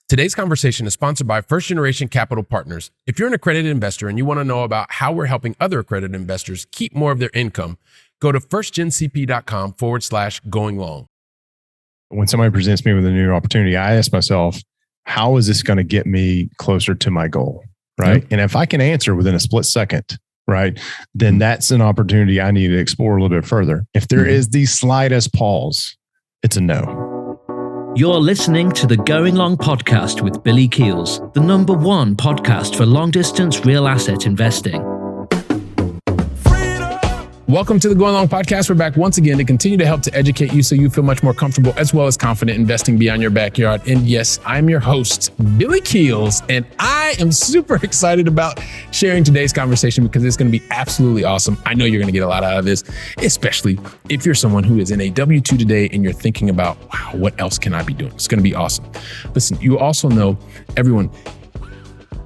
Today's conversation is sponsored by First Generation Capital Partners. If you're an accredited investor and you want to know about how we're helping other accredited investors keep more of their income, go to firstgencp.com/going long. When somebody presents me with a new opportunity, I ask myself, how is this going to get me closer to my goal? Right. And if I can answer within a split second, right, then that's an opportunity I need to explore a little bit further. If there is the slightest pause, it's a no. You're listening to the Going Long podcast with Billy Keels, the #1 podcast for long-distance real asset investing. Welcome to the Going Long podcast. We're back once again to continue to help to educate you so you feel much more comfortable as well as confident investing beyond your backyard. And yes, I'm your host, Billy Keels, and I am super excited about sharing today's conversation because it's going to be absolutely awesome. I know you're going to get a lot out of this, especially if you're someone who is in a W-2 today and you're thinking about, wow, what else can I be doing? It's going to be awesome. Listen, you also know, everyone,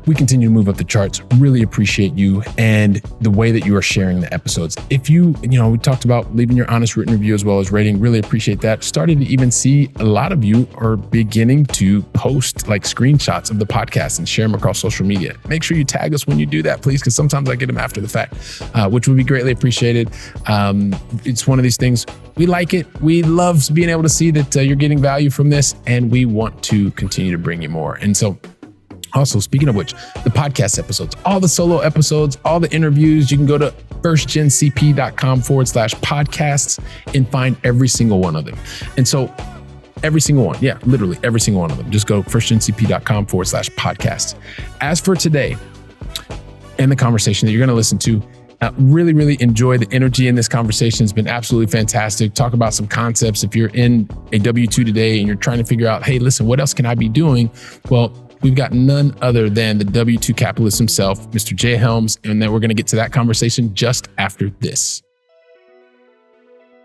we continue to move up the charts. Really appreciate you and the way that you are sharing the episodes. If we talked about leaving your honest written review as well as rating. Really appreciate that. Starting to even see a lot of you are beginning to post like screenshots of the podcast and share them across social media. Make sure you tag us when you do that, please, because sometimes I get them after the fact, which would be greatly appreciated. It's one of these things. We like it. We love being able to see that you're getting value from this, and we want to continue to bring you more. And so, also, speaking of which, the podcast episodes, all the solo episodes, all the interviews, you can go to firstgencp.com/podcasts and find every single one of them. And so every single one, literally every single one of them, just go firstgencp.com/podcasts. As for today and the conversation that you're going to listen to, really, really enjoy the energy in this conversation. It's been absolutely fantastic. Talk about some concepts. If you're in a W-2 today and you're trying to figure out, hey, listen, what else can I be doing? Well, we've got none other than the W-2 capitalist himself, Mr. J. Helms, and then we're going to get to that conversation just after this.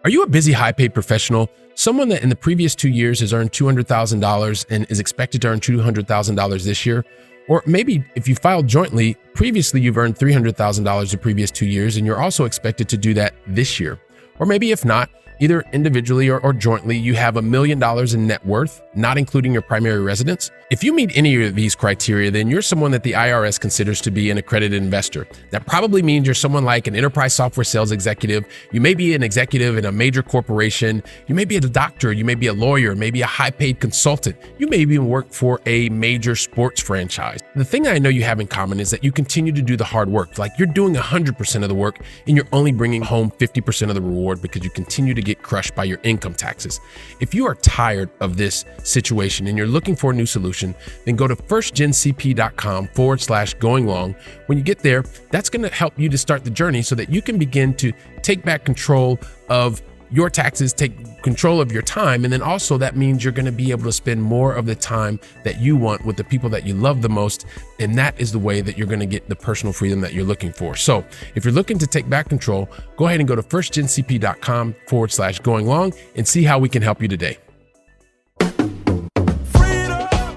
Are you a busy, high-paid professional, someone that in the previous 2 years has earned $200,000 and is expected to earn $200,000 this year? Or maybe if you filed jointly, previously you've earned $300,000 the previous 2 years and you're also expected to do that this year. Or maybe if not, either individually or jointly, you have $1 million in net worth, not including your primary residence. If you meet any of these criteria, then you're someone that the IRS considers to be an accredited investor. That probably means you're someone like an enterprise software sales executive. You may be an executive in a major corporation. You may be a doctor. You may be a lawyer, maybe a high-paid consultant. You may even work for a major sports franchise. The thing I know you have in common is that you continue to do the hard work. Like you're doing 100% of the work and you're only bringing home 50% of the reward because you continue to get crushed by your income taxes. If you are tired of this situation and you're looking for a new solution, then go to firstgencp.com/going long. When you get there, that's going to help you to start the journey so that you can begin to take back control of your taxes, take control of your time. And then also that means you're going to be able to spend more of the time that you want with the people that you love the most. And that is the way that you're going to get the personal freedom that you're looking for. So if you're looking to take back control, go ahead and go to firstgencp.com/going long and see how we can help you today.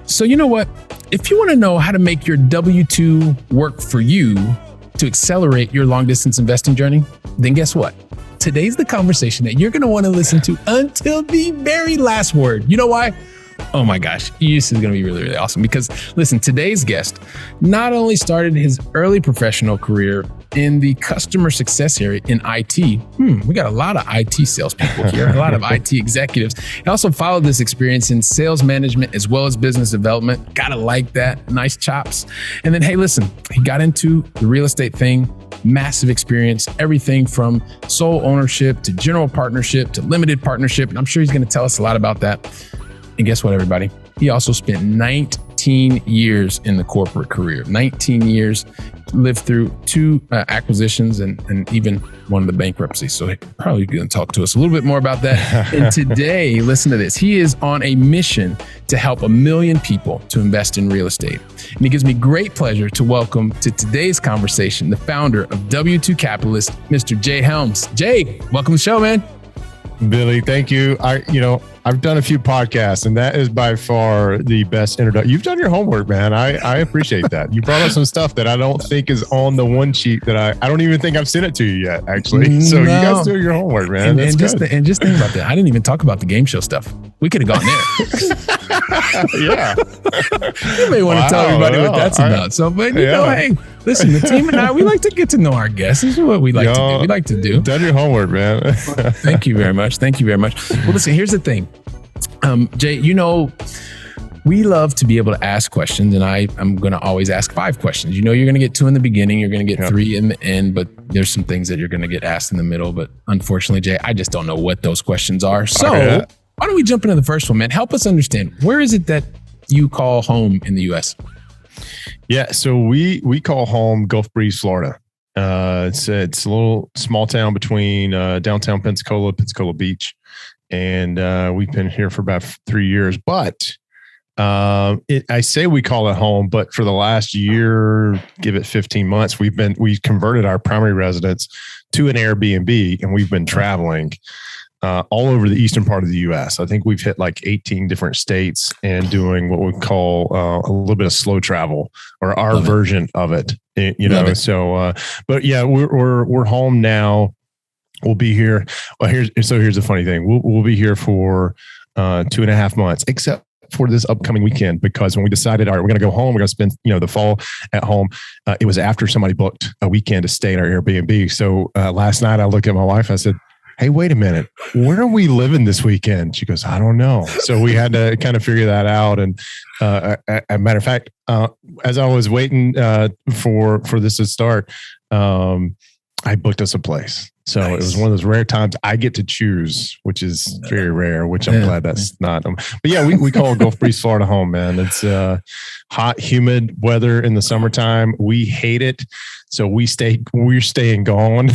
So you know what? If you want to know how to make your W-2 work for you to accelerate your long distance investing journey, then guess what? Today's the conversation that you're going to want to listen to until the very last word. You know why? Oh my gosh, this is going to be really, really awesome because listen, today's guest not only started his early professional career in the customer success area in IT. We got a lot of IT salespeople here, a lot of IT executives. He also followed this experience in sales management as well as business development. Gotta like that, nice chops. And then, hey, listen, he got into the real estate thing, massive experience, everything from sole ownership to general partnership to limited partnership. And I'm sure he's going to tell us a lot about that. And guess what, everybody? He also spent 19 years in the corporate career, 19 years, lived through 2 acquisitions and even one of the bankruptcies. So he's probably going to talk to us a little bit more about that. And today, listen to this. He is on a mission to help 1 million people to invest in real estate. And it gives me great pleasure to welcome to today's conversation, the founder of W-2 Capitalist, Mr. Jay Helms. Jay, welcome to the show, man. Billy, thank you. I've done a few podcasts, and that is by far the best introduction. You've done your homework, man. I appreciate that. You brought up some stuff that I don't think is on the one sheet that I don't even think I've sent it to you yet, actually. So you guys do your homework, man. And just think about that. I didn't even talk about the game show stuff. We could have gone there. Yeah. You may want to tell everybody what that's about. So, but you know, hey, listen, the team and I, we like to get to know our guests. This is what we like to do. We like to do. Done your homework, man. Thank you very much. Thank you very much. Well, listen, here's the thing. Jay, you know, we love to be able to ask questions, and I'm going to always ask 5 questions. You know, you're going to get 2 in the beginning, you're going to get 3 in the end, but there's some things that you're going to get asked in the middle. But unfortunately, Jay, I just don't know what those questions are. So why don't we jump into the first one, man? Help us understand, where is it that you call home in the U.S.? Yeah, so we call home Gulf Breeze, Florida. It's a little small town between downtown Pensacola Beach. And we've been here for about 3 years, but I say we call it home, but for the last year, give it 15 months, we've converted our primary residence to an Airbnb, and we've been traveling all over the eastern part of the U.S. I think we've hit like 18 different states and doing what we call a little bit of slow travel, or our version of it. You know, so but yeah, we're home now. We'll be here. Well, here's the funny thing. We'll be here for 2.5 months, except for this upcoming weekend, because when we decided, all right, we're going to go home, we're going to spend, the fall at home. It was after somebody booked a weekend to stay in our Airbnb. So last night I looked at my wife. I said, hey, wait a minute, where are we living this weekend? She goes, I don't know. So we had to kind of figure that out. And as a matter of fact, as I was waiting for this to start, I booked us a place. So It was one of those rare times I get to choose, which is very rare, which I'm glad that's not. But yeah, we call Gulf Breeze, Florida home, man. It's hot, humid weather in the summertime. We hate it. So we're staying gone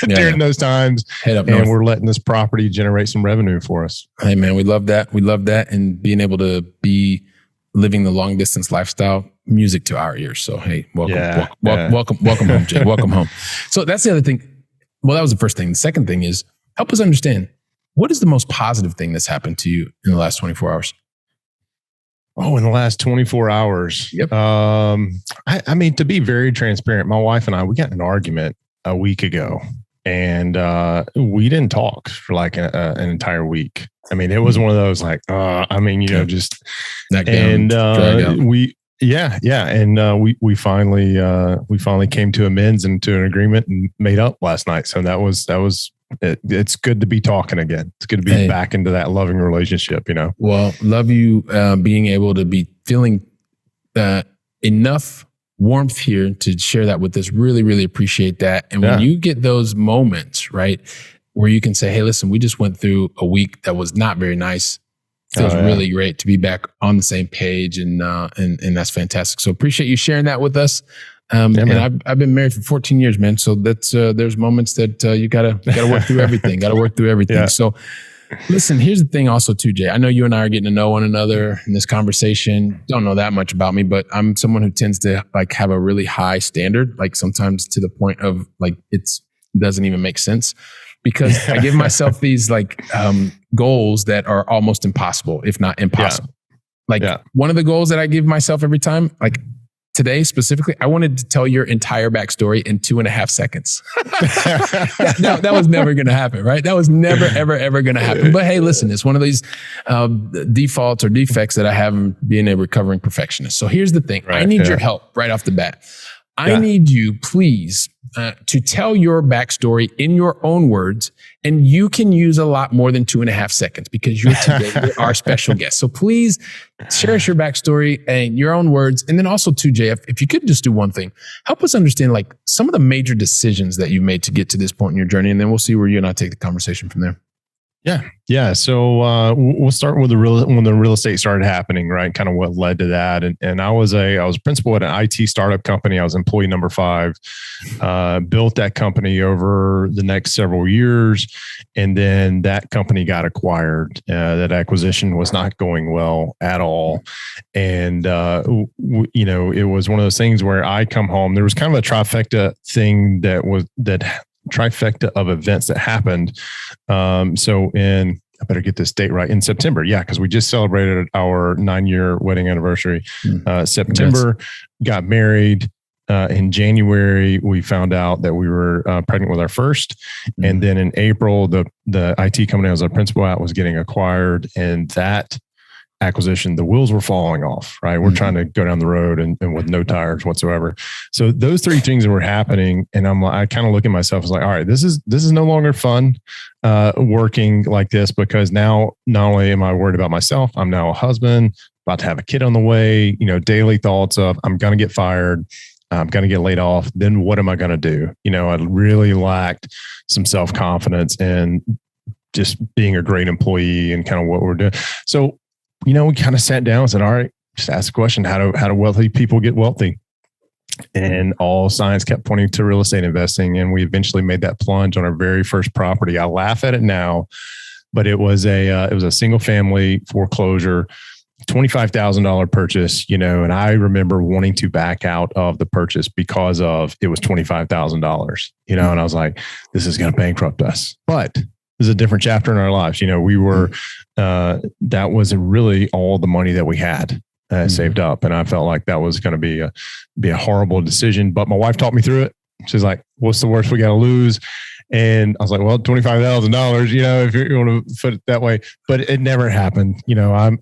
during those times. And we're letting this property generate some revenue for us. Hey, man, we love that. We love that. And being able to be living the long distance lifestyle, music to our ears. So, hey, welcome home, Jay. Welcome home. So that's the other thing. Well, that was the first thing. The second thing is, help us understand, what is the most positive thing that's happened to you in the last 24 hours? Oh, in the last 24 hours. Yep. I mean, to be very transparent, my wife and I, we got in an argument a week ago, and we didn't talk for like an entire week. I mean, it was one of those like, just that and we finally came to amends and to an agreement and made up last night. So that was it. It's good to be talking again. It's good to be back into that loving relationship, Well, love you being able to be feeling enough warmth here to share that with us. Really, really appreciate that. And when you get those moments, right, where you can say, hey, listen, we just went through a week that was not very nice. Feels really great to be back on the same page, and that's fantastic. So appreciate you sharing that with us. And I've been married for 14 years, man. So that's there's moments that you gotta work through everything. Yeah. So listen, here's the thing also too, Jay. I know you and I are getting to know one another in this conversation. Don't know that much about me, but I'm someone who tends to like have a really high standard, like sometimes to the point of like it doesn't even make sense. Because I give myself these like goals that are almost impossible, if not impossible. One of the goals that I give myself every time, like today specifically, I wanted to tell your entire backstory in 2.5 seconds. that was never going to happen, right? That was never, ever going to happen. But hey, listen, it's one of these defaults or defects that I have in being a recovering perfectionist. So here's the thing. I need your help right off the bat. I need you, please, to tell your backstory in your own words, and you can use a lot more than 2.5 seconds because you're our special guest. So please share us your backstory and your own words. And then also too, Jay, if you could just do one thing, help us understand like some of the major decisions that you've made to get to this point in your journey. And then we'll see where you and I take the conversation from there. Yeah. So we'll start with when the real estate started happening, right? Kind of what led to that. And I was principal at an IT startup company. I was employee number 5. Built that company over the next several years, and then that company got acquired. That acquisition was not going well at all, and it was one of those things where I come home. There was kind of a trifecta thing that trifecta of events that happened. I better get this date right, in September. Yeah, because we just celebrated our 9-year wedding anniversary. September, got married. In January, we found out that we were pregnant with our first. And then in April, the IT company I was a principal at was getting acquired. And that acquisition, the wheels were falling off, right? We're trying to go down the road and with no tires whatsoever. So those three things were happening. And I kind of look at myself as like, all right, this is no longer fun working like this, because now not only am I worried about myself, I'm now a husband, about to have a kid on the way, daily thoughts of I'm going to get fired. I'm going to get laid off. Then what am I going to do? I really lacked some self-confidence and just being a great employee and kind of what we're doing. So, we kind of sat down and said, all right, just ask the question, how do wealthy people get wealthy? And all signs kept pointing to real estate investing. And we eventually made that plunge on our very first property. I laugh at it now, but it was a single family foreclosure, $25,000 purchase, and I remember wanting to back out of the purchase because it was $25,000, and I was like, this is going to bankrupt us. But this is a different chapter in our lives. We were, that was really all the money that we had saved up. And I felt like that was going to be a horrible decision, but my wife talked me through it. She's like, what's the worst we got to lose? And I was like, well, $25,000, if you want to put it that way, but it never happened.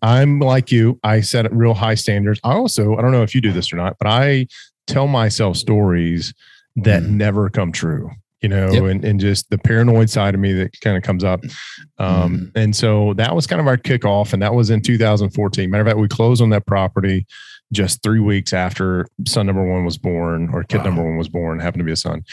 I'm like you, I set real high standards. I don't know if you do this or not, but I tell myself stories that never come true, and just the paranoid side of me that kind of comes up. And so that was kind of our kickoff. And that was in 2014. Matter of fact, we closed on that property just 3 weeks after son number one was born, or kid number one was born, happened to be a son.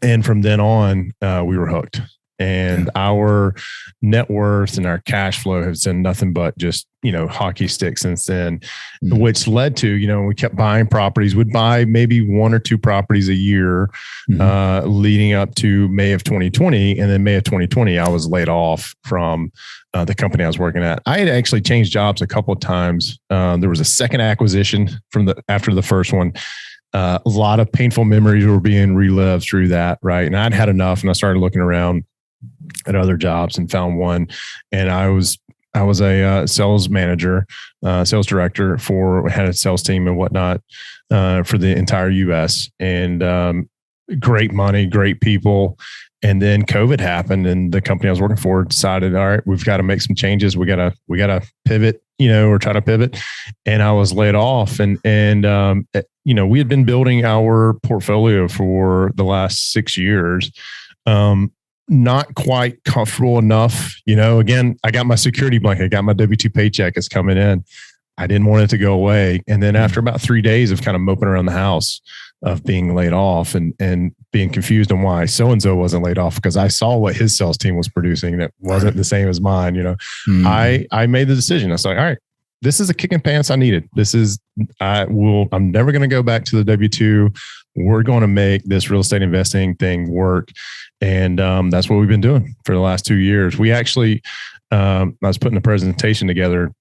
And from then on, we were hooked. And our net worth and our cash flow has been nothing but just, hockey stick since then, which led to, we kept buying properties. We'd buy maybe 1 or 2 properties a year, leading up to May of 2020. And then May of 2020, I was laid off from the company I was working at. I had actually changed jobs a couple of times. There was a second acquisition after the first one. A lot of painful memories were being relived through that, right? And I'd had enough, and I started looking around at other jobs and found one. And I was a sales manager, sales director had a sales team and whatnot for the entire US, and great money, great people. And then COVID happened, and the company I was working for decided, all right, we've got to make some changes. We got to pivot, or try to pivot. And I was laid off, and we had been building our portfolio for the last 6 years. Not quite comfortable enough, again, I got my security blanket, I got my W-2 paycheck, it's coming in. I didn't want it to go away. And then after about 3 days of kind of moping around the house of being laid off and being confused on why so-and-so wasn't laid off, because I saw what his sales team was producing that wasn't the same as mine, I made the decision. I was like, all right, this is a kick in pants I needed. I'm never going to go back to the W-2. We're going to make this real estate investing thing work. And that's what we've been doing for the last 2 years. We actually, I was putting a presentation together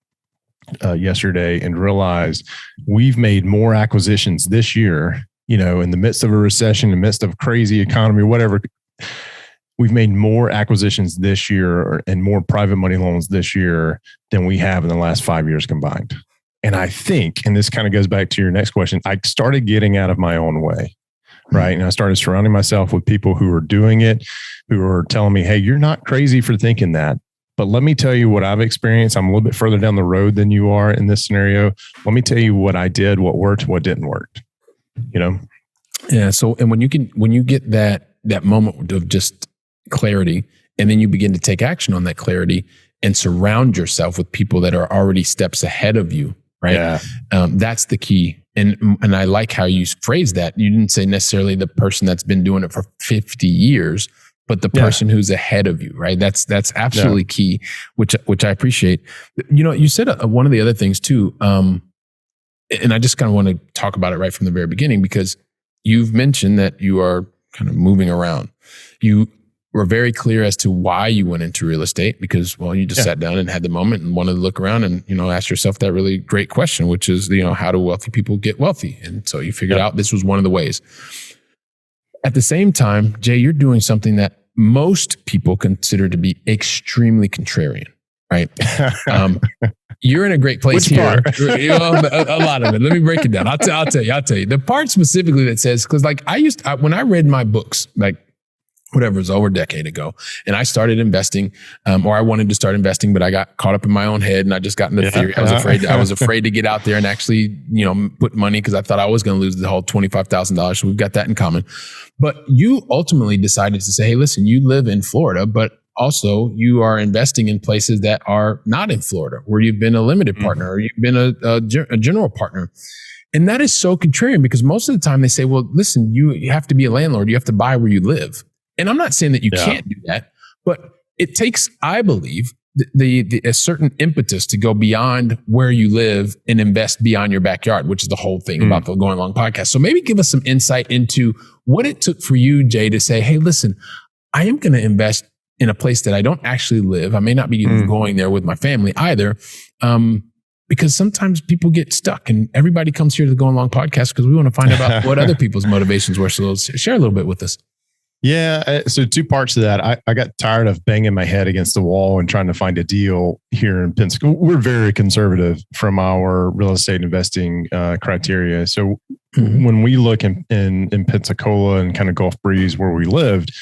yesterday and realized we've made more acquisitions this year, in the midst of a recession, in the midst of a crazy economy, whatever. We've made more acquisitions this year and more private money loans this year than we have in the last 5 years combined. And I think, and this kind of goes back to your next question, I started getting out of my own way, right? And I started surrounding myself with people who were doing it, who were telling me, hey, you're not crazy for thinking that. But let me tell you what I've experienced. I'm a little bit further down the road than you are in this scenario. Let me tell you what I did, what worked, what didn't work, Yeah. So, and when you get that moment of just clarity, and then you begin to take action on that clarity and surround yourself with people that are already steps ahead of you, right? Yeah. That's the key. And I like how you phrased that. You didn't say necessarily the person that's been doing it for 50 years, but the person who's ahead of you, right? That's absolutely key, which I appreciate. You said one of the other things too, and I just kind of want to talk about it right from the very beginning, because you've mentioned that you are kind of moving around. You were very clear as to why you went into real estate, because, well, you just sat down and had the moment and wanted to look around and, ask yourself that really great question, which is, how do wealthy people get wealthy? And so you figured out this was one of the ways. At the same time, Jay, you're doing something that most people consider to be extremely contrarian, right? You're in a great place here. A lot of it. Let me break it down. I'll tell you. The part specifically that says, because like when I read my books, like whatever, it was over a decade ago, and I started investing, or I wanted to start investing, but I got caught up in my own head and I just got into theory. I was afraid to get out there and actually, put money, because I thought I was going to lose the whole $25,000. So we've got that in common. But you ultimately decided to say, hey, listen, you live in Florida, but also you are investing in places that are not in Florida, where you've been a limited partner or you've been a general partner. And that is so contrarian, because most of the time they say, well, listen, you have to be a landlord. You have to buy where you live. And I'm not saying that you can't do that, but it takes, I believe, a certain impetus to go beyond where you live and invest beyond your backyard, which is the whole thing about the Going Long podcast. So maybe give us some insight into what it took for you, Jay, to say, hey, listen, I am going to invest in a place that I don't actually live. I may not be going there with my family either. Because sometimes people get stuck, and everybody comes here to the Going Long podcast because we want to find out what other people's motivations were. So share a little bit with us. Yeah. So two parts to that. I got tired of banging my head against the wall and trying to find a deal here in Pensacola. We're very conservative from our real estate investing criteria. So when we look in Pensacola and kind of Gulf Breeze where we lived,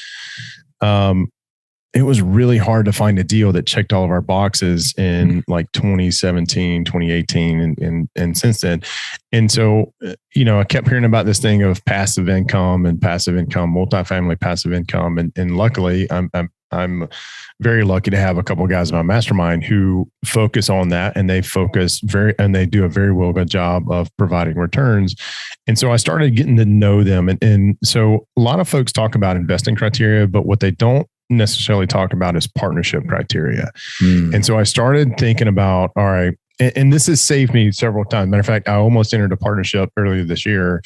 it was really hard to find a deal that checked all of our boxes in like 2017, 2018, and since then. And so, I kept hearing about this thing of passive income, multifamily passive income. And luckily I'm very lucky to have a couple of guys in my mastermind who focus on that, and they do a very good job of providing returns. And so I started getting to know them. And so a lot of folks talk about investing criteria, but what they don't necessarily talk about is partnership criteria. And so I started thinking about, all right, and this has saved me several times. Matter of fact, I almost entered a partnership earlier this year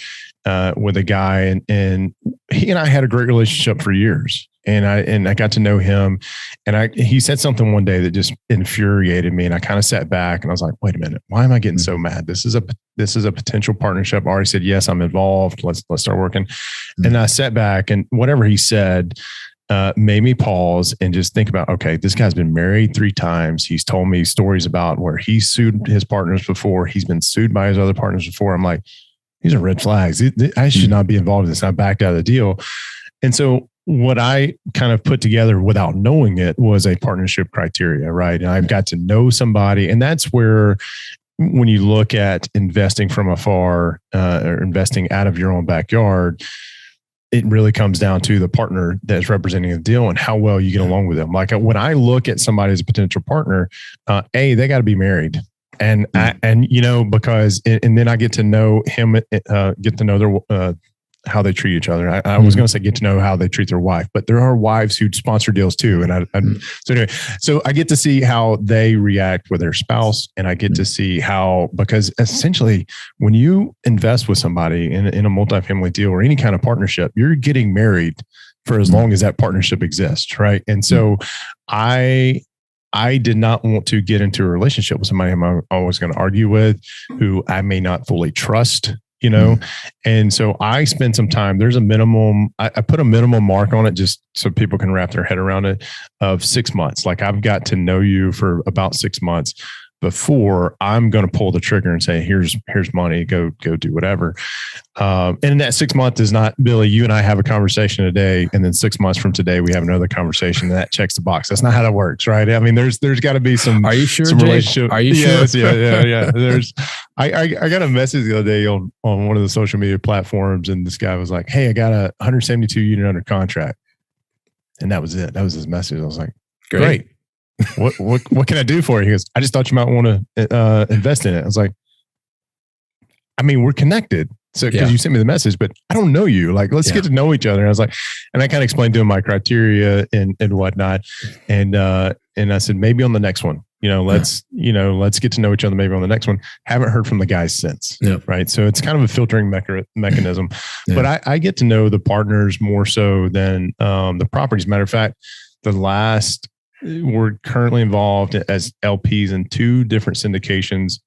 with a guy, and he and I had a great relationship for years. And I got to know him, and he said something one day that just infuriated me. And I kind of sat back and I was like, wait a minute, why am I getting so mad? This is a potential partnership. I already said, yes, I'm involved. Let's start working. And I sat back, and whatever he said made me pause and just think about, okay, this guy's been married 3 times. He's told me stories about where he sued his partners before. He's been sued by his other partners before. I'm like, these are red flags. I should not be involved in this. I backed out of the deal. And so what I kind of put together without knowing it was a partnership criteria, right? And I've got to know somebody. And that's where, when you look at investing from afar or investing out of your own backyard, it really comes down to the partner that's representing the deal and how well you get along with them. Like when I look at somebody as a potential partner, they got to be married. And because then I get to know him, get to know their, how they treat each other. I was going to say get to know how they treat their wife, but there are wives who sponsor deals too. And so I get to see how they react with their spouse, and I get to see because essentially when you invest with somebody in a multifamily deal or any kind of partnership, you're getting married for as long as that partnership exists. Right. And so I did not want to get into a relationship with somebody I'm always going to argue with, who I may not fully trust. And so I spent some time, there's a minimum, I put a minimum mark on it just so people can wrap their head around it, of 6 months. Like I've got to know you for about 6 months before I'm going to pull the trigger and say, here's money, go do whatever. And that 6 months is not, Billy, you and I have a conversation today, and then 6 months from today, we have another conversation, and that checks the box. That's not how that works, right? I mean, there's got to be some. Are you sure, some Jay? relationship. Are you yes, sure? Yeah. I got a message the other day on one of the social media platforms, and this guy was like, hey, I got a 172 unit under contract. And that was it. That was his message. I was like, great. What can I do for you? He goes, I just thought you might want to invest in it. I was like, I mean, we're connected. So because you sent me the message, but I don't know you. Like, let's get to know each other. And I was like, and I kind of explained to him my criteria and whatnot. And I said, maybe on the next one, let's get to know each other. Maybe on the next one. Haven't heard from the guys since. Yeah. Right. So it's kind of a filtering mechanism, but I get to know the partners more so than the properties. Matter of fact, we're currently involved as LPs in 2 different syndications.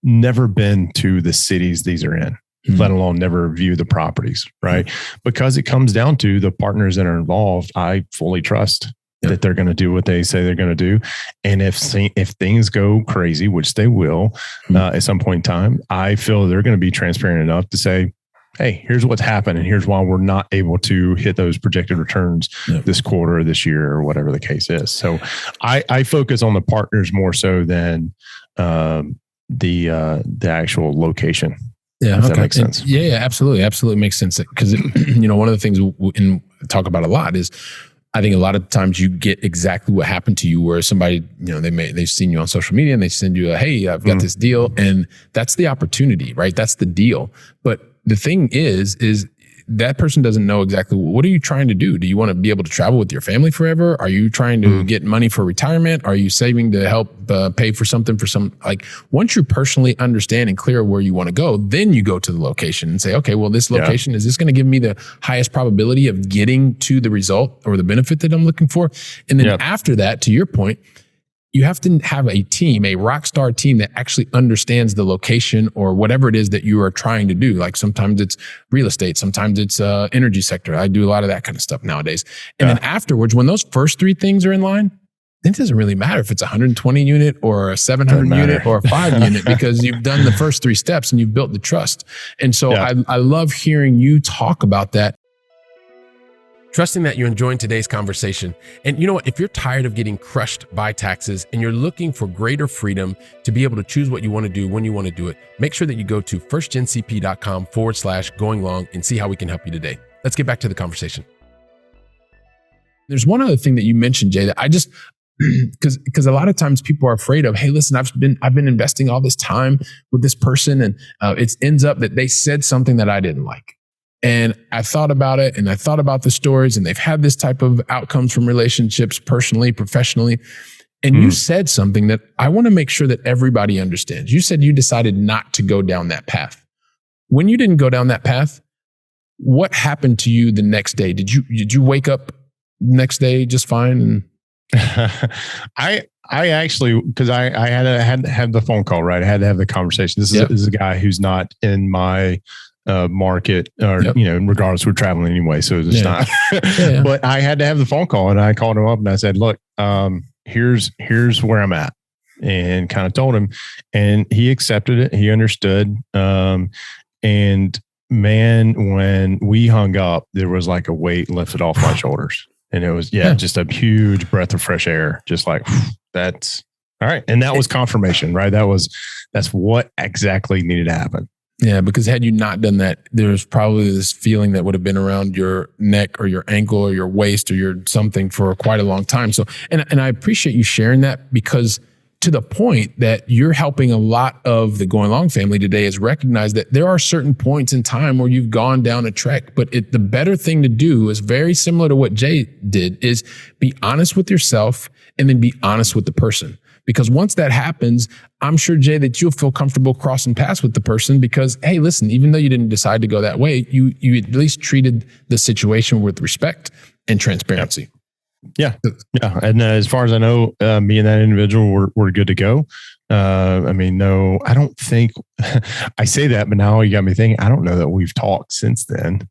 Never been to the cities these are in. let alone never view the properties, right? Because it comes down to the partners that are involved. I fully trust that they're going to do what they say they're going to do. And if things go crazy, which they will at some point in time, I feel they're going to be transparent enough to say, hey, here's what's happened, and here's why we're not able to hit those projected returns this quarter or this year or whatever the case is. So I focus on the partners more so than the actual location. Yeah, if that makes sense. Yeah, absolutely makes sense. Because one of the things we talk about a lot is, I think a lot of times you get exactly what happened to you, where somebody, they've seen you on social media and they send you hey, I've got this deal, and that's the opportunity, right? That's the deal. But the thing is that person doesn't know exactly, what are you trying to do? Do you want to be able to travel with your family forever? Are you trying to get money for retirement? Are you saving to help pay for something once you personally understand and clear where you want to go, then you go to the location and say, okay, well, this location, is this going to give me the highest probability of getting to the result or the benefit that I'm looking for? And then after that, to your point, you have to have a team, a rock star team that actually understands the location or whatever it is that you are trying to do. Like sometimes it's real estate, sometimes it's energy sector. I do a lot of that kind of stuff nowadays. And then afterwards, when those first three things are in line, then it doesn't really matter if it's a 120 unit or a 700 unit or a 5 unit, because you've done the first 3 steps and you've built the trust. And so I love hearing you talk about that. Trusting that you're enjoying today's conversation. And you know what? If you're tired of getting crushed by taxes and you're looking for greater freedom to be able to choose what you want to do when you want to do it, make sure that you go to firstgencp.com/going-long and see how we can help you today. Let's get back to the conversation. There's one other thing that you mentioned, Jay, that I just, because a lot of times people are afraid of, hey, listen, I've been investing all this time with this person, and it ends up that they said something that I didn't like. And I thought about it, and I thought about the stories, and they've had this type of outcomes from relationships, personally, professionally. And you said something that I want to make sure that everybody understands. You said you decided not to go down that path. When you didn't go down that path, what happened to you the next day? Did you wake up next day just fine? And I actually, because I had to have the phone call, right? I had to have the conversation. This is a guy who's not in my market, or regardless, we're traveling anyway, so it's not. But I had to have the phone call, and I called him up and I said, "Look, here's where I'm at," and kind of told him, and he accepted it. He understood, and man, when we hung up, there was like a weight lifted off my shoulders, and it was just a huge breath of fresh air, just like that's all right. And that was confirmation, right? That's what exactly needed to happen. Yeah, because had you not done that, there's probably this feeling that would have been around your neck or your ankle or your waist or your something for quite a long time. So, and I appreciate you sharing that, because to the point that you're helping a lot of the Going Long family today is recognize that there are certain points in time where you've gone down a trek, but the better thing to do is very similar to what Jay did, is be honest with yourself and then be honest with the person. Because once that happens, I'm sure, Jay, that you'll feel comfortable crossing paths with the person, because, hey, listen, even though you didn't decide to go that way, you at least treated the situation with respect and transparency. Yeah. And as far as I know, me and that individual were good to go. No, I don't think I say that, but now you got me thinking, I don't know that we've talked since then.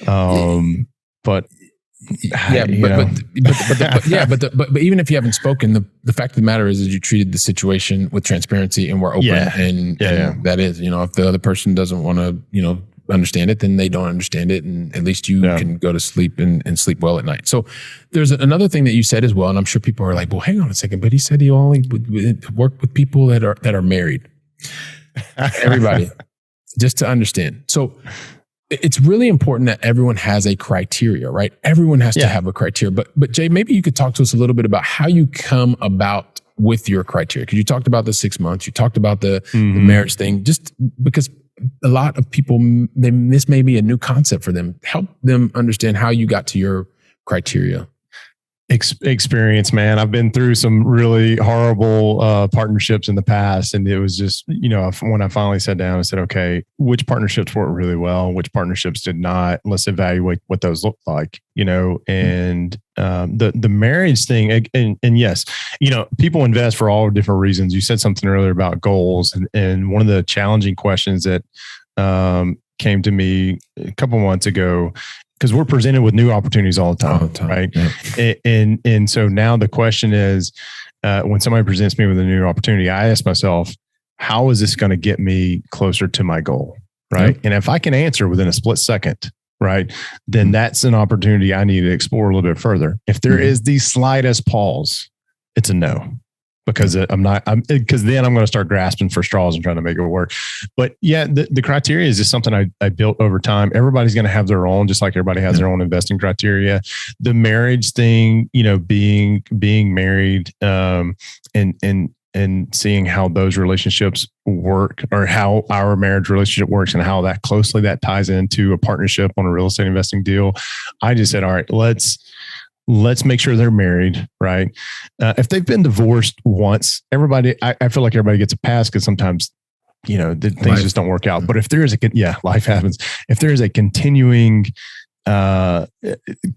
But even if you haven't spoken, the fact of the matter is you treated the situation with transparency and we're open. And that is, if the other person doesn't want to, understand it, then they don't understand it. And at least you can go to sleep and sleep well at night. So there's another thing that you said as well. And I'm sure people are like, well, hang on a second, but he said he only would work with people that are married. Everybody, just to understand. So it's really important that everyone has a criteria, right? Everyone has to have a criteria. But Jay, maybe you could talk to us a little bit about how you come about with your criteria. Because you talked about the 6 months, you talked about the marriage thing, just because a lot of people, this may be a new concept for them. Help them understand how you got to your criteria. Experience, man. I've been through some really horrible partnerships in the past. And it was just, when I finally sat down and said, okay, which partnerships worked really well? Which partnerships did not? Let's evaluate what those look like, and the marriage thing. And yes, people invest for all different reasons. You said something earlier about goals. And one of the challenging questions that came to me a couple months ago, because we're presented with new opportunities all the time. Right? Yeah. And so now the question is, when somebody presents me with a new opportunity, I ask myself, how is this going to get me closer to my goal? Right. Yep. And if I can answer within a split second, right, then that's an opportunity I need to explore a little bit further. If there is the slightest pause, it's a no, because because then I'm going to start grasping for straws and trying to make it work. But yeah, the criteria is just something I built over time. Everybody's going to have their own, just like everybody has their own investing criteria. The marriage thing, being married, and seeing how those relationships work, or how our marriage relationship works, and how that closely that ties into a partnership on a real estate investing deal. I just said, all right, let's make sure they're married, right? If they've been divorced once, I feel like everybody gets a pass, because sometimes, things just don't work out. But if there is life happens. If there is a continuing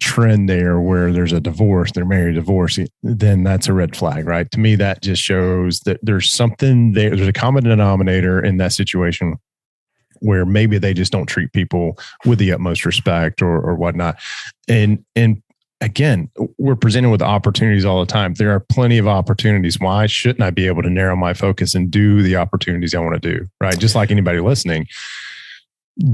trend there where there's a divorce, they're married, divorce, then that's a red flag, right? To me, that just shows that there's something there. There's a common denominator in that situation where maybe they just don't treat people with the utmost respect or whatnot. And again, we're presented with opportunities all the time. There are plenty of opportunities. Why shouldn't I be able to narrow my focus and do the opportunities I want to do, right? Just like anybody listening.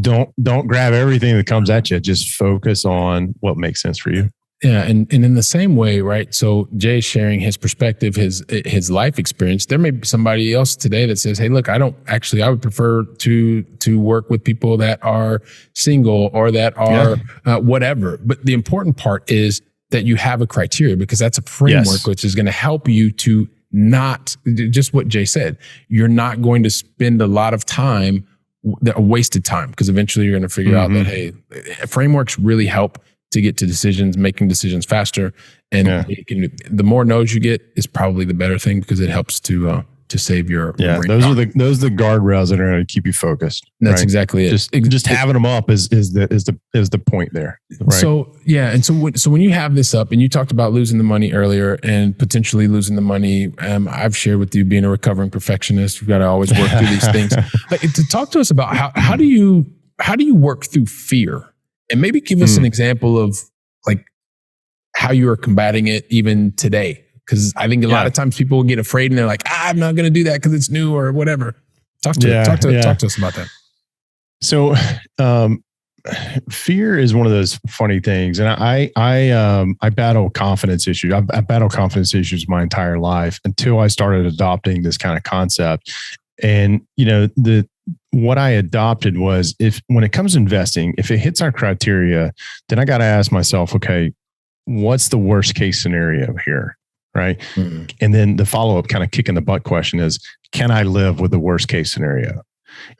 Don't grab everything that comes at you. Just focus on what makes sense for you. Yeah. And in the same way, right? So Jay's sharing his perspective, his life experience. There may be somebody else today that says, hey, look, I would prefer to work with people that are single or that are whatever. But the important part is that you have a criteria, because that's a framework which is going to help you to not, just what Jay said, you're not going to spend a lot of time, a wasted time, because eventually you're going to figure out that, hey, frameworks really help to get to decisions, making decisions faster. And the more no's you get is probably the better thing, because it helps to save your brain. Those are the guardrails that are going to keep you focused. That's exactly it. Just having them up is the point there. Right? So so when you have this up, and you talked about losing the money earlier and potentially losing the money, I've shared with you being a recovering perfectionist. You've got to always work through these things. Like, to talk to us about how do you work through fear, and maybe give us an example of like how you are combating it even today. Because I think a lot of times people will get afraid and they're like, I'm not going to do that because it's new or whatever. Talk to us about that. So, fear is one of those funny things, and I battle confidence issues. I've battled confidence issues my entire life until I started adopting this kind of concept. And what I adopted was, when it comes to investing, if it hits our criteria, then I got to ask myself, okay, what's the worst case scenario here? Right. Mm-hmm. And then the follow-up kind of kick in the butt question is, can I live with the worst case scenario?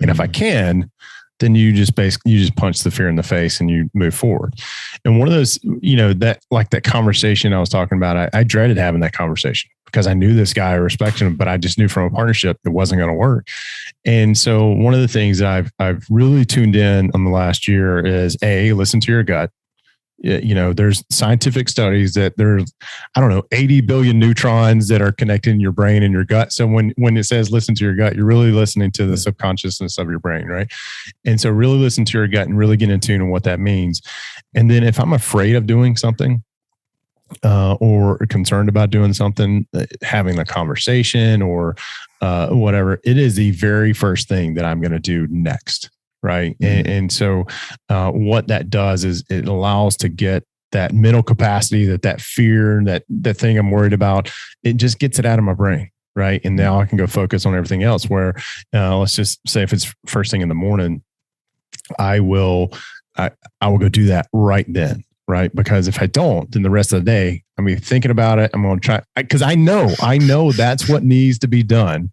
And if I can, then you just punch the fear in the face and you move forward. And one of those, that conversation I was talking about, I dreaded having that conversation, because I knew this guy, I respected him, but I just knew from a partnership it wasn't going to work. And so one of the things that I've really tuned in on the last year is listen to your gut. There's scientific studies that there's, 80 billion neutrons that are connected in your brain and your gut. So when it says listen to your gut, you're really listening to the subconsciousness of your brain, right? And so really listen to your gut and really get in tune on what that means. And then if I'm afraid of doing something, or concerned about doing something, having a conversation or whatever, it is the very first thing that I'm going to do next. Right. Mm-hmm. And so what that does is it allows to get that mental capacity, that fear, that thing I'm worried about, it just gets it out of my brain. Right. And now I can go focus on everything else, where let's just say if it's first thing in the morning, I will go do that right then. Right. Because if I don't, then the rest of the day, I'm going to be thinking about it. I'm going to try, because I know that's what needs to be done.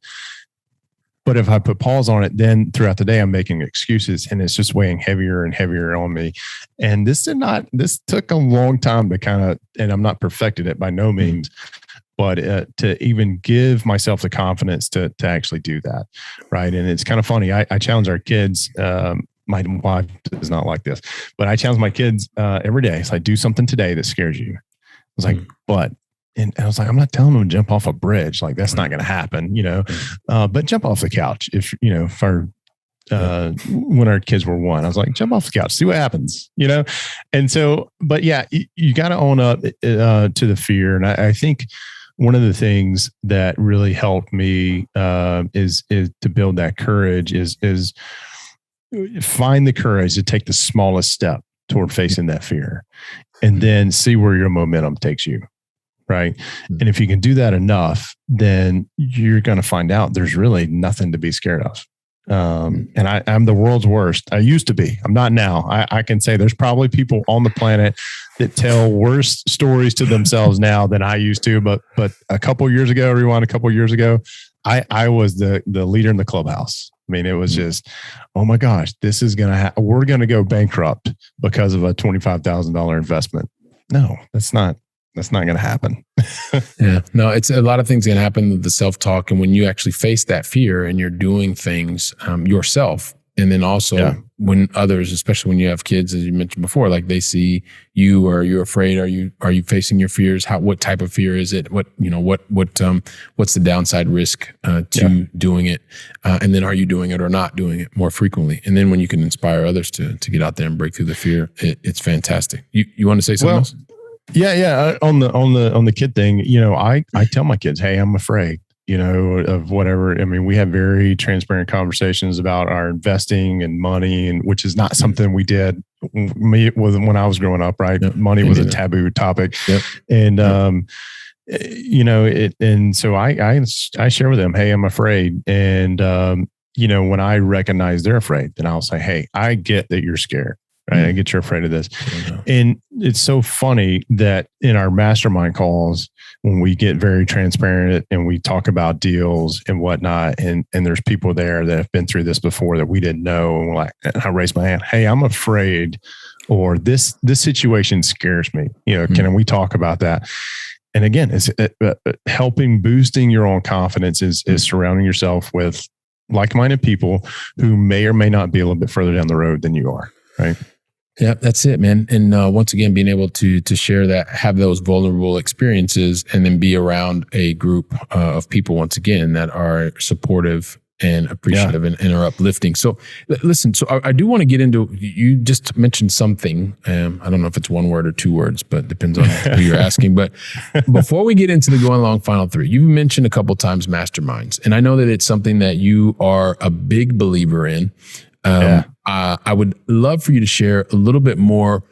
But if I put pause on it, then throughout the day, I'm making excuses, and it's just weighing heavier and heavier on me. And this took a long time to and I'm not perfected it by no means, but to even give myself the confidence to actually do that. Right. And it's kind of funny. I challenge our kids. My wife does not like this, but I challenge my kids every day. It's like, do something today that scares you. I was like, but. And I was like, I'm not telling them to jump off a bridge. Like, that's not going to happen, but jump off the couch. If when our kids were 1. I was like, jump off the couch, see what happens, And so, but yeah, you got to own up to the fear. And I think one of the things that really helped me is to build that courage is find the courage to take the smallest step toward facing that fear, and then see where your momentum takes you. Right. And if you can do that enough, then you're going to find out there's really nothing to be scared of. And I'm the world's worst. I used to be. I'm not now. I can say there's probably people on the planet that tell worse stories to themselves now than I used to. But a couple years ago, I was the leader in the clubhouse. I mean, it was just, oh my gosh, this is going to we're going to go bankrupt because of a $25,000 investment. No, that's not going to happen. Yeah, no, it's a lot of things can happen with the self-talk. And when you actually face that fear and you're doing things yourself, and then also when others, especially when you have kids, as you mentioned before, like they see you, or you're afraid, are you facing your fears? What type of fear is it? What's the downside risk to doing it? And then are you doing it or not doing it more frequently? And then when you can inspire others to get out there and break through the fear, it's fantastic. You want to say something else? Yeah. On the kid thing, I tell my kids, hey, I'm afraid, of whatever. I mean, we have very transparent conversations about our investing and money, and which is not something we did when I was growing up, right? Yep. Money was a taboo topic. Yep. And, and so I share with them, hey, I'm afraid. And, when I recognize they're afraid, then I'll say, hey, I get that you're scared. Right. I get you're afraid of this. And it's so funny that in our mastermind calls, when we get very transparent and we talk about deals and whatnot, and there's people there that have been through this before that we didn't know. And and I raise my hand, hey, I'm afraid, or this situation scares me. Can we talk about that? And again, it's helping boosting your own confidence is surrounding yourself with like-minded people who may or may not be a little bit further down the road than you are. Right. Yeah, that's it, man. And once again, being able to share that, have those vulnerable experiences, and then be around a group of people, once again, that are supportive and appreciative and are uplifting. So listen, I do want to get into, you just mentioned something. I don't know if it's one word or 2 words, but it depends on who you're asking. But before we get into the going long final 3, you've mentioned a couple times masterminds. And I know that it's something that you are a big believer in. I would love for you to share a little bit more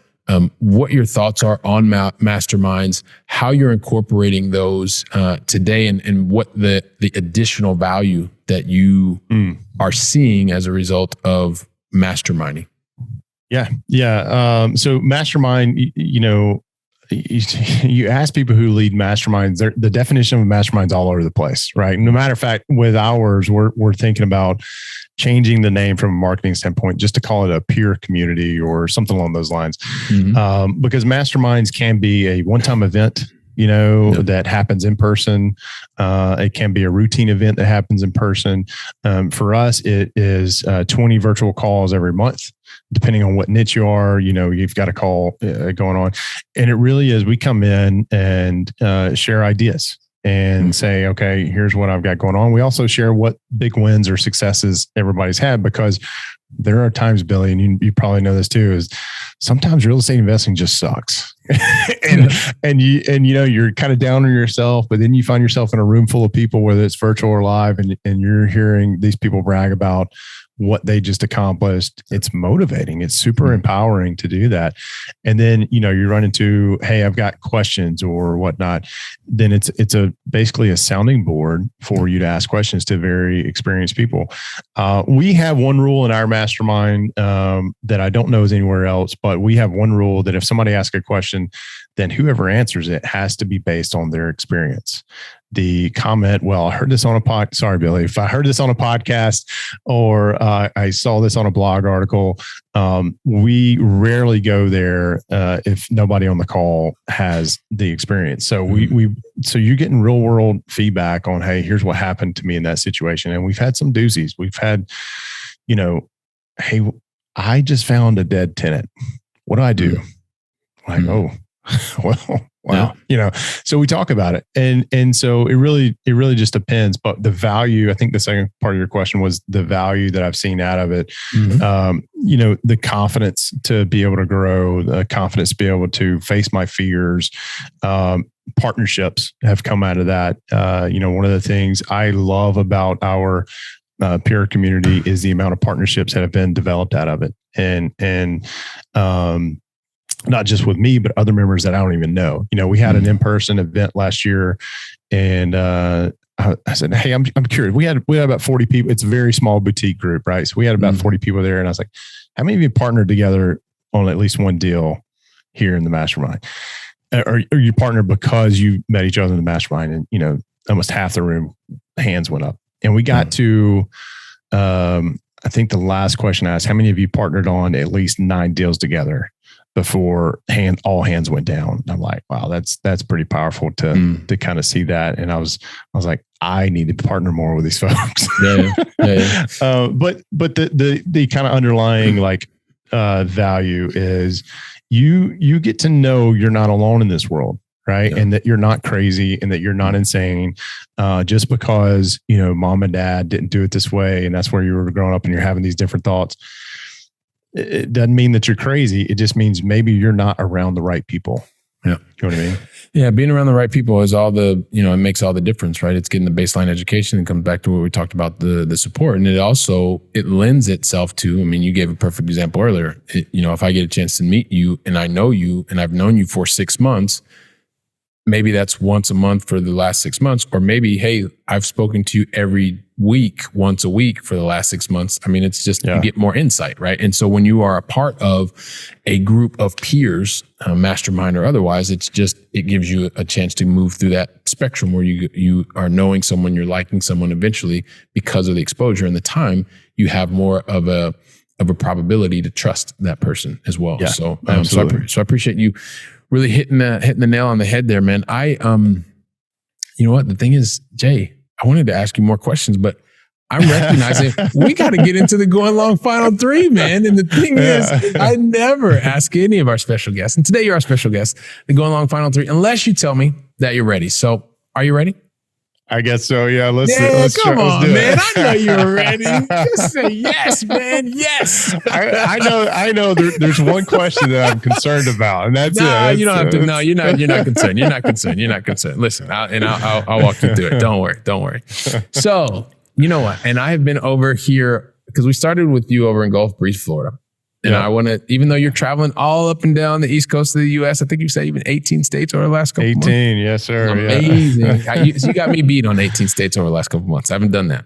what your thoughts are on masterminds, how you're incorporating those today, and what the additional value that you are seeing as a result of masterminding. So mastermind, you ask people who lead masterminds, the definition of masterminds all over the place, right? No matter of fact, with ours, we're thinking about changing the name from a marketing standpoint just to call it a peer community or something along those lines. Because masterminds can be a one-time event, that happens in person. It can be a routine event that happens in person. For us, it is 20 virtual calls every month. Depending on what niche you are, you've got a call going on. And it really is, we come in and share ideas and say, okay, here's what I've got going on. We also share what big wins or successes everybody's had, because there are times, Billy, and you probably know this too, is sometimes real estate investing just sucks. and you're kind of down on yourself, but then you find yourself in a room full of people, whether it's virtual or live, and you're hearing these people brag about what they just accomplished. It's motivating. It's super empowering to do that. And then, you run into, hey, I've got questions or whatnot. Then it's basically a sounding board for you to ask questions to very experienced people. We have one rule in our mastermind that I don't know is anywhere else, but we have one rule that if somebody asks a question, then whoever answers it has to be based on their experience. The comment, well, I heard this on sorry, Billy, if I heard this on a podcast or I saw this on a blog article, we rarely go there if nobody on the call has the experience. So so you're getting real world feedback on, hey, here's what happened to me in that situation. And we've had some doozies. We've had, hey, I just found a dead tenant. What do I do? Like, oh, well, Wow. So we talk about it, and so it really just depends. But the value, I think the second part of your question was the value that I've seen out of it. The confidence to be able to grow, the confidence to be able to face my fears. Partnerships have come out of that. One of the things I love about our peer community is the amount of partnerships that have been developed out of it, and not just with me, but other members that I don't even know. We had an in-person event last year, and I said, "Hey, I'm curious." We had about 40 people. It's a very small boutique group, right? So we had about 40 people there, and I was like, "How many of you partnered together on at least one deal here in the mastermind? Or you partnered because you met each other in the mastermind?" And almost half the room hands went up, and we got to. I think the last question I asked, how many of you partnered on at least 9 deals together before all hands went down? And I'm like, wow, that's pretty powerful to kind of see that. And I was like, I need to partner more with these folks. But the kind of underlying value is you get to know you're not alone in this world. Right. Yeah. And that you're not crazy and that you're not insane just because, mom and dad didn't do it this way. And that's where you were growing up and you're having these different thoughts. It doesn't mean that you're crazy. It just means maybe you're not around the right people. Yeah. You know what I mean? Yeah. Being around the right people is it makes all the difference, right? It's getting the baseline education and comes back to what we talked about, the support. And it lends itself to, you gave a perfect example earlier. If I get a chance to meet you and I know you and I've known you for 6 months, maybe that's once a month for the last 6 months, or maybe, hey, I've spoken to you every week, once a week for the last 6 months. It's just, you get more insight, right? And so when you are a part of a group of peers, mastermind or otherwise, it gives you a chance to move through that spectrum where you are knowing someone, you're liking someone eventually because of the exposure and the time, you have more of a probability to trust that person as well. Yeah, so I appreciate you really hitting the nail on the head there, man. You know what? The thing is, Jay, I wanted to ask you more questions, but I'm recognizing we got to get into the Going Long Final 3, man. And the thing is, I never ask any of our special guests, and today you're our special guest, the Going Long Final 3, unless you tell me that you're ready. So are you ready? I guess so. Yeah. Let's come on, man. I know you're ready. Just say yes, man. Yes. I know. There's one question that I'm concerned about, and that's it. You don't have to. No, you're not concerned. You're not concerned. Listen, I'll walk you through it. Don't worry. So you know what? And I have been over here because we started with you over in Gulf Breeze, Florida. And I want to, even though you're traveling all up and down the East Coast of the U.S., I think you say even 18 states over the last couple of months. 18, yes, sir. Amazing. Yeah. You got me beat on 18 states over the last couple of months. I haven't done that.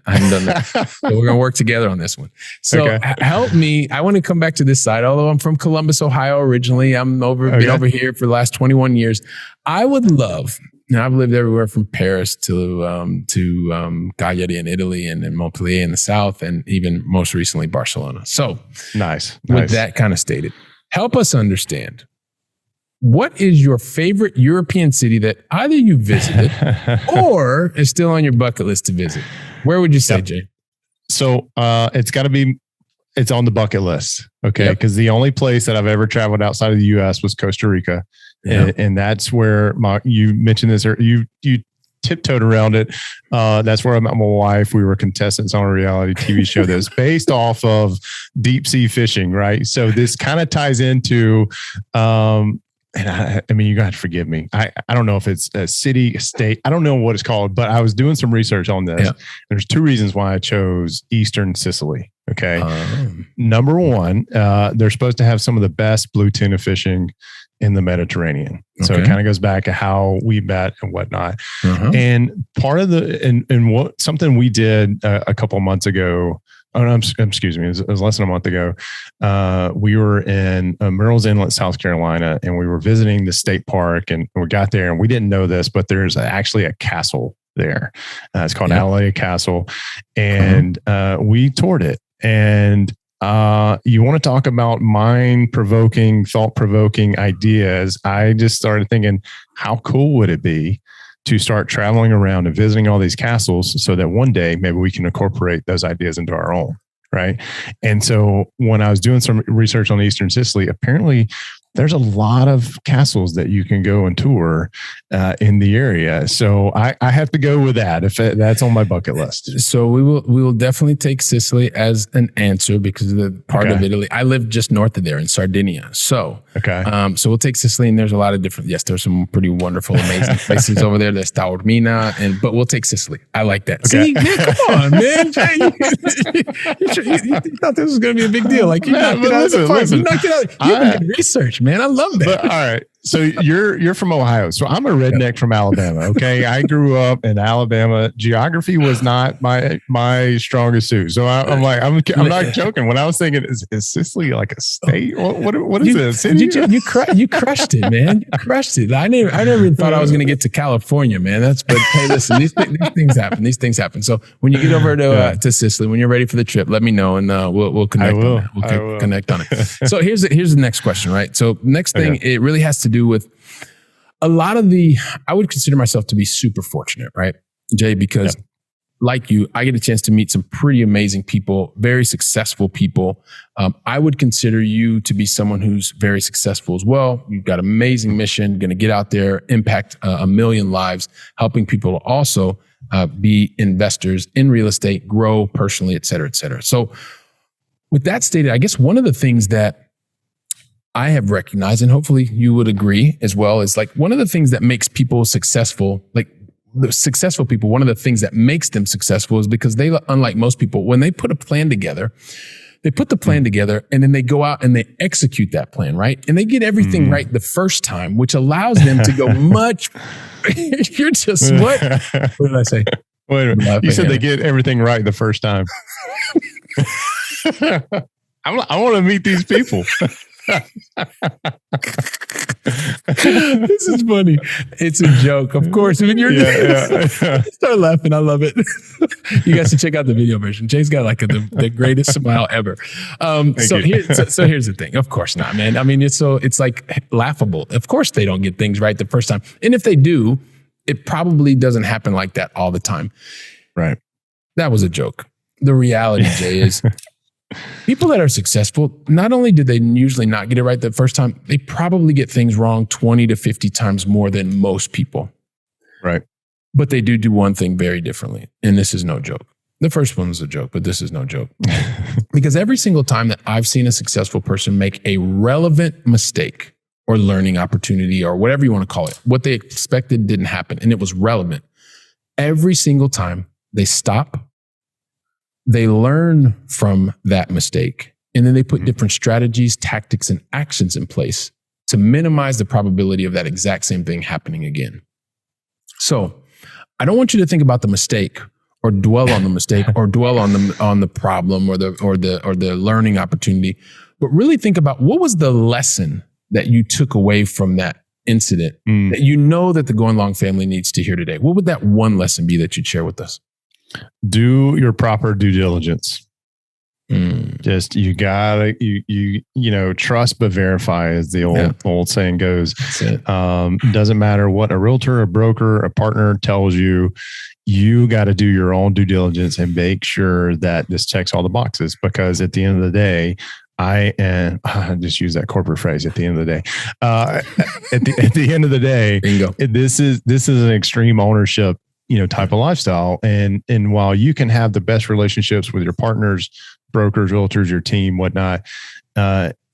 So we're going to work together on this one. So help me. I want to come back to this side. Although I'm from Columbus, Ohio originally, been over here for the last 21 years. I would love... Now, I've lived everywhere from Paris to Cagliari in Italy and Montpellier in the south, and even most recently Barcelona. So, nice. With that kind of stated, help us understand, what is your favorite European city that either you visited or is still on your bucket list to visit? Where would you say, Jay? So it's got to be. It's on the bucket list, okay? Because the only place that I've ever traveled outside of the U.S. was Costa Rica. And that's where you mentioned this, or you tiptoed around it. That's where I met my wife. We were contestants on a reality TV show that was based off of deep sea fishing, right? So this kind of ties into, and I mean, you got to forgive me. I don't know if it's a city, a state. I don't know what it's called, but I was doing some research on this. Yeah. There's 2 reasons why I chose Eastern Sicily. Okay. Number one, they're supposed to have some of the best blue tuna fishing in the Mediterranean. So it kind of goes back to how we met and whatnot. And part of something we did a couple of months ago, excuse me, it was less than a month ago. We were in Murrells Inlet, South Carolina, and we were visiting the state park, and we got there and we didn't know this, but there's actually a castle there. It's called Alea Castle. And we toured it. And you want to talk about mind-provoking, thought-provoking ideas. I just started thinking, how cool would it be to start traveling around and visiting all these castles so that one day maybe we can incorporate those ideas into our own, right? And so when I was doing some research on Eastern Sicily, apparently there's a lot of castles that you can go and tour in the area. So I have to go with that if that's on my bucket list. So we will definitely take Sicily as an answer because of the part of Italy. I live just north of there in Sardinia. So, so we'll take Sicily, and there's a lot of different, there's some pretty wonderful, amazing places over there. There's Taormina, but we'll take Sicily. I like that. Okay. See, man, come on, man. You thought this was going to be a big deal. Like, you knocked it out of the park. You knocked it out. You did research, man. I love that. But, all right. So you're from Ohio. So I'm a redneck from Alabama. Okay. I grew up in Alabama. Geography was not my strongest suit. So I'm not joking. When I was thinking, is Sicily like a state? What is this? You crushed it, man. You crushed it. I never even thought I was going to get to California, man. But hey, listen, these things happen. These things happen. So when you get over to Sicily, when you're ready for the trip, let me know, and we'll connect on that. We'll connect on it. So here's the next question, right? So next thing, it really has to do with a lot of I would consider myself to be super fortunate, right, Jay? Because like you, I get a chance to meet some pretty amazing people, very successful people. I would consider you to be someone who's very successful as well. You've got an amazing mission, going to get out there, impact a million lives, helping people also be investors in real estate, grow personally, et cetera, et cetera. So with that stated, I guess one of the things that I have recognized, and hopefully you would agree as well, is like one of the things that makes people successful, like the successful people, one of the things that makes them successful is because they, unlike most people, when they put a plan together, they put the plan together and then they go out and they execute that plan, right? And they get everything right the first time, which allows them to go much. You're just, what? What did I say? Wait a minute. You said they get everything right the first time. I want to meet these people. This is funny. It's a joke, of course. I mean, start laughing. I love it. You guys should check out the video version. Jay's got like the greatest smile ever. So here's the thing. Of course not, man. I mean, it's like laughable. Of course they don't get things right the first time, and if they do, it probably doesn't happen like that all the time. Right. That was a joke. The reality, Jay, is people that are successful, not only do they usually not get it right the first time, they probably get things wrong 20 to 50 times more than most people. Right. But they do one thing very differently. And this is no joke. The first one was a joke, but this is no joke. Because every single time that I've seen a successful person make a relevant mistake or learning opportunity or whatever you want to call it, what they expected didn't happen and it was relevant. Every single time they stop, they learn from that mistake, and then they put different strategies, tactics, and actions in place to minimize the probability of that exact same thing happening again. So I don't want you to think about the mistake or dwell on the mistake or dwell on the problem or the learning opportunity, but really think about what was the lesson that you took away from that incident that you know that the Going Long family needs to hear today. What would that one lesson be that you'd share with us? Do your proper due diligence. Just you gotta trust but verify, as the old saying goes. Doesn't matter what a realtor, a broker, a partner tells you. You got to do your own due diligence and make sure that this checks all the boxes. Because at the end of the day, I just use that corporate phrase. At the end of the day, at the end of the day, bingo. This is an extreme ownership type of lifestyle. And while you can have the best relationships with your partners, brokers, realtors, your team, whatnot,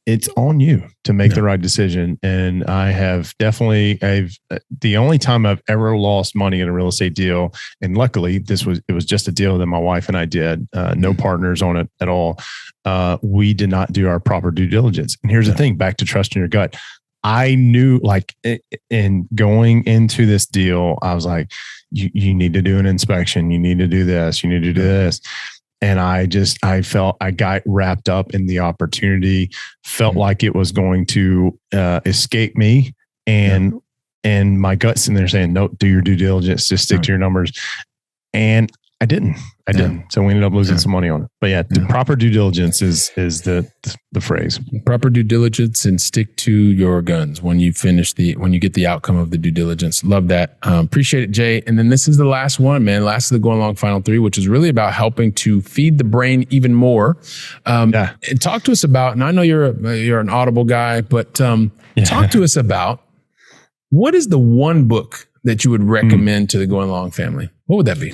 it's on you to make the right decision. And I have the only time I've ever lost money in a real estate deal, and luckily it was just a deal that my wife and I did, no partners on it at all. We did not do our proper due diligence. And here's the thing, back to trusting your gut. I knew, like, in going into this deal, I was like, you need to do an inspection. You need to do this. You need to do this. And I felt I got wrapped up in the opportunity, felt like it was going to escape me. And my gut's in there saying, no, do your due diligence, just stick to your numbers. And I didn't. So we ended up losing some money on it. But proper due diligence is the phrase. Proper due diligence and stick to your guns when you get the outcome of the due diligence. Love that. Appreciate it, Jay. And then this is the last one, man. Last of the Going Long Final 3, which is really about helping to feed the brain even more. And talk to us about, and I know you're an Audible guy, but talk to us about what is the one book that you would recommend to the Going Long family? What would that be?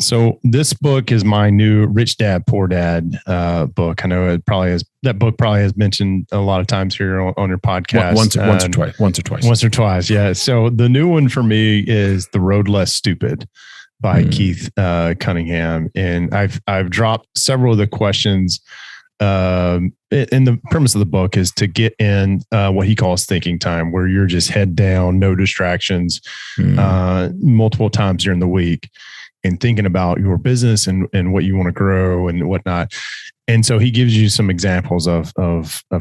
So this book is my new Rich Dad, Poor Dad book. I know that book probably has mentioned a lot of times here on your podcast. Once or twice. Yeah. So the new one for me is The Road Less Stupid by Keith Cunningham. And I've dropped several of the questions. And the premise of the book is to get in what he calls thinking time, where you're just head down, no distractions, multiple times during the week, and thinking about your business and what you want to grow and whatnot. And so he gives you some examples of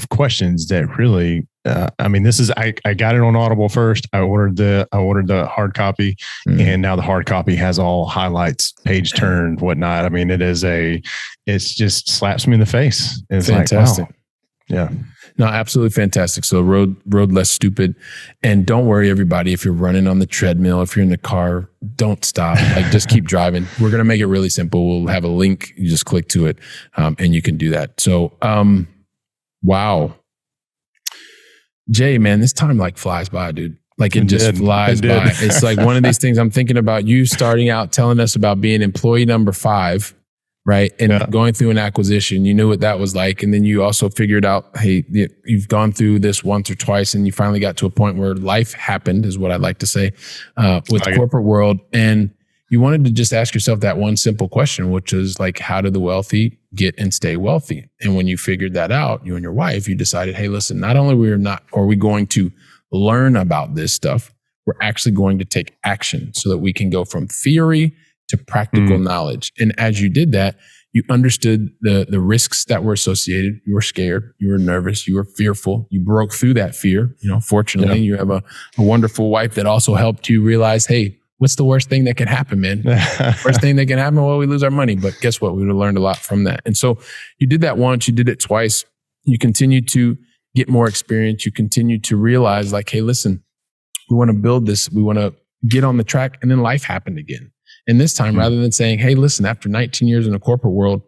questions that really, I got it on Audible first. I ordered the hard copy, and now the hard copy has all highlights, page turned, whatnot. I mean, it's just slaps me in the face. It's fantastic. Like, wow. Yeah. No, absolutely fantastic. So Road Less Stupid. And don't worry, everybody, if you're running on the treadmill, if you're in the car, don't stop. Just keep driving. We're going to make it really simple. We'll have a link. You just click to it, and you can do that. So, wow. Jay, man, this time flies by, dude. It just flies by. It's like one of these things. I'm thinking about you starting out telling us about being employee number 5. Right. And going through an acquisition, you knew what that was like. And then you also figured out, hey, you've gone through this once or twice, and you finally got to a point where life happened, is what I'd like to say, with the corporate world. And you wanted to just ask yourself that one simple question, which is how do the wealthy get and stay wealthy? And when you figured that out, you and your wife, you decided, hey, listen, not only are we going to learn about this stuff, we're actually going to take action so that we can go from theory to practical knowledge. And as you did that, you understood the risks that were associated. You were scared, you were nervous, you were fearful. You broke through that fear. Fortunately, you have a wonderful wife that also helped you realize, hey, what's the worst thing that can happen, man? Worst thing that can happen, well, we lose our money. But guess what? We would have learned a lot from that. And so you did that once, you did it twice. You continue to get more experience. You continue to realize hey, listen, we want to build this. We want to get on the track. And then life happened again. And this time, rather than saying, hey, listen, after 19 years in the corporate world,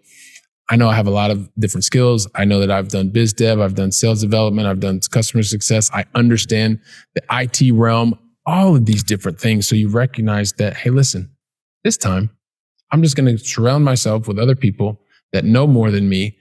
I know I have a lot of different skills. I know that I've done biz dev, I've done sales development, I've done customer success. I understand the IT realm, all of these different things. So you recognize that, hey, listen, this time I'm just going to surround myself with other people that know more than me,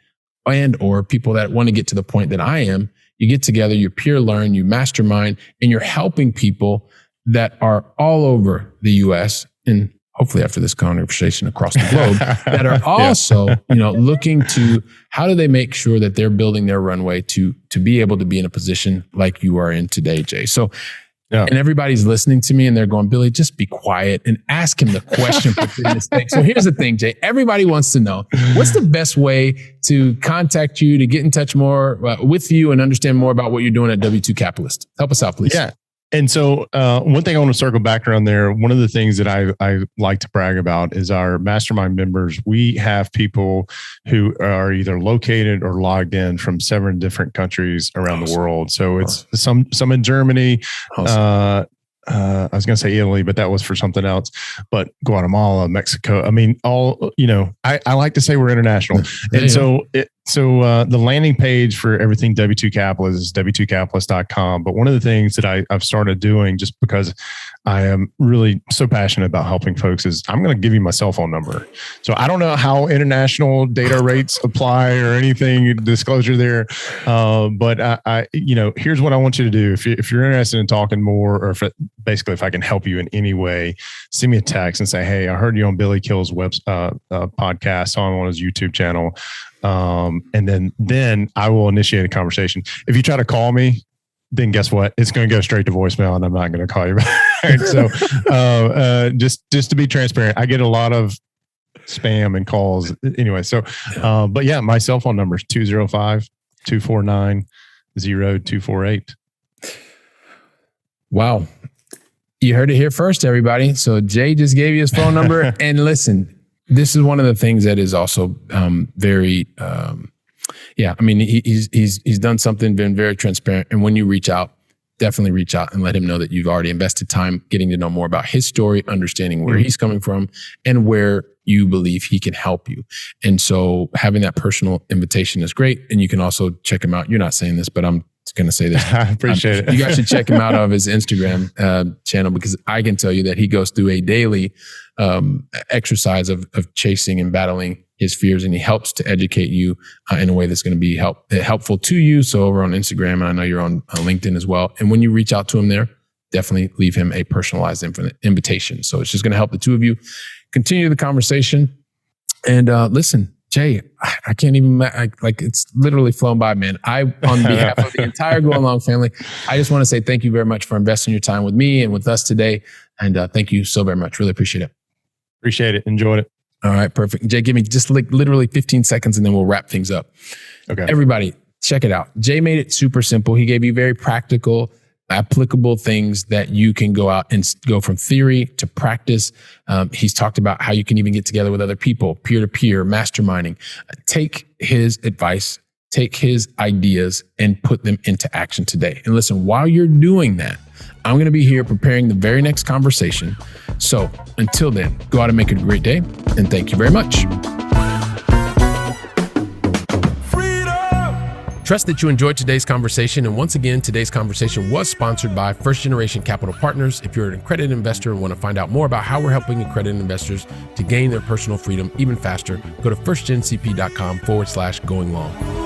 and or people that want to get to the point that I am. You get together, you peer learn, you mastermind, and you're helping people that are all over the US and hopefully after this conversation across the globe, that are also, looking to how do they make sure that they're building their runway to be able to be in a position like you are in today, Jay. So, and everybody's listening to me and they're going, Billy, just be quiet and ask him the question for goodness sake. So here's the thing, Jay. Everybody wants to know, what's the best way to contact you, to get in touch more with you and understand more about what you're doing at W-2 Capitalist? Help us out, please. Yeah. And so one thing I want to circle back around there, one of the things that I like to brag about is our mastermind members. We have people who are either located or logged in from 7 different countries around the world. So it's some in Germany. I was going to say Italy, but that was for something else. But Guatemala, Mexico. I mean, all, I like to say we're international. And so the landing page for everything W2 Capitalist is W2Capitalist.com. But one of the things that I've started doing, just because I am really so passionate about helping folks, is I'm going to give you my cell phone number. So I don't know how international data rates apply or anything, disclosure there. But here's what I want you to do. If you're interested in talking more, or if I can help you in any way, send me a text and say, hey, I heard you on Billy Kill's podcast, on his YouTube channel. And then I will initiate a conversation. If you try to call me, then guess what? It's going to go straight to voicemail, and I'm not going to call you back. So, just to be transparent, I get a lot of spam and calls anyway. So, but yeah, my cell phone number is 205-249-0248. Wow. You heard it here first, everybody. So Jay just gave you his phone number, and listen, this is one of the things that is also very, I mean, he's done something, been very transparent. And when you reach out, definitely reach out and let him know that you've already invested time getting to know more about his story, understanding where he's coming from and where you believe he can help you. And so having that personal invitation is great. And you can also check him out. You're not saying this, but I'm going to say this. I appreciate it. You guys should check him out of his Instagram channel, because I can tell you that he goes through a daily exercise of chasing and battling his fears, and he helps to educate you in a way that's going to be helpful to you. So over on Instagram, and I know you're on LinkedIn as well. And when you reach out to him there, definitely leave him a personalized invitation. So it's just going to help the two of you continue the conversation. And listen, Jay, I can't even, like it's literally flown by, man. On behalf of the entire Going Long family, I just want to say thank you very much for investing your time with me and with us today. And thank you so very much. Really appreciate it. Appreciate it. Enjoyed it. All right, perfect. Jay, give me just like literally 15 seconds and then we'll wrap things up. Okay. Everybody, check it out. Jay made it super simple. He gave you very practical, applicable things that you can go out and go from theory to practice. He's talked about how you can even get together with other people, peer-to-peer, masterminding. Take his advice, take his ideas, and put them into action today. And listen, while you're doing that, I'm going to be here preparing the very next conversation. So until then, go out and make it a great day. And thank you very much. Trust that you enjoyed today's conversation. And once again, today's conversation was sponsored by First Generation Capital Partners. If you're an accredited investor and want to find out more about how we're helping accredited investors to gain their personal freedom even faster, go to firstgencp.com/going long.